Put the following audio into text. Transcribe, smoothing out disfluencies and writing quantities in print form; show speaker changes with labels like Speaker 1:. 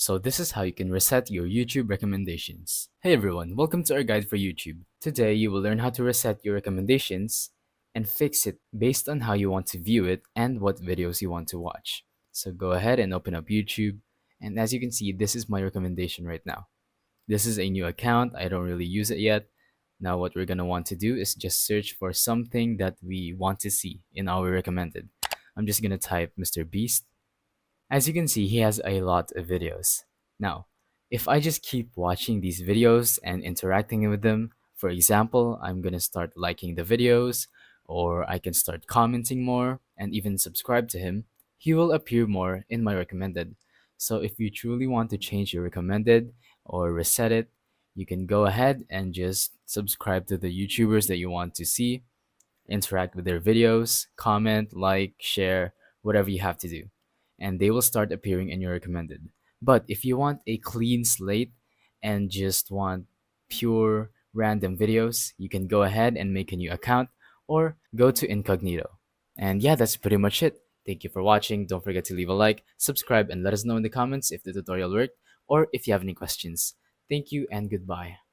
Speaker 1: So this is how you can reset your YouTube recommendations. Hey everyone, welcome to our guide for YouTube. Today you will learn how to reset your recommendations and fix it based on how you want to view it and what videos you want to watch. So go ahead and open up YouTube, and as you can see, this is my recommendation right now. This is a new account, I don't really use it yet. Now what we're gonna want to do is just search for something that we want to see in our recommended. I'm just gonna type Mr. Beast. As you can see, he has a lot of videos. Now, if I just keep watching these videos and interacting with them, for example, I'm gonna start liking the videos, or I can start commenting more and even subscribe to him, he will appear more in my recommended. So if you truly want to change your recommended or reset it, you can go ahead and just subscribe to the YouTubers that you want to see, interact with their videos, comment, like, share, whatever you have to do, and they will start appearing in your recommended. But if you want a clean slate and just want pure random videos, you can go ahead and make a new account or go to incognito. And yeah, that's pretty much it. Thank you for watching. Don't forget to leave a like, subscribe, and let us know in the comments if the tutorial worked or if you have any questions. Thank you and goodbye.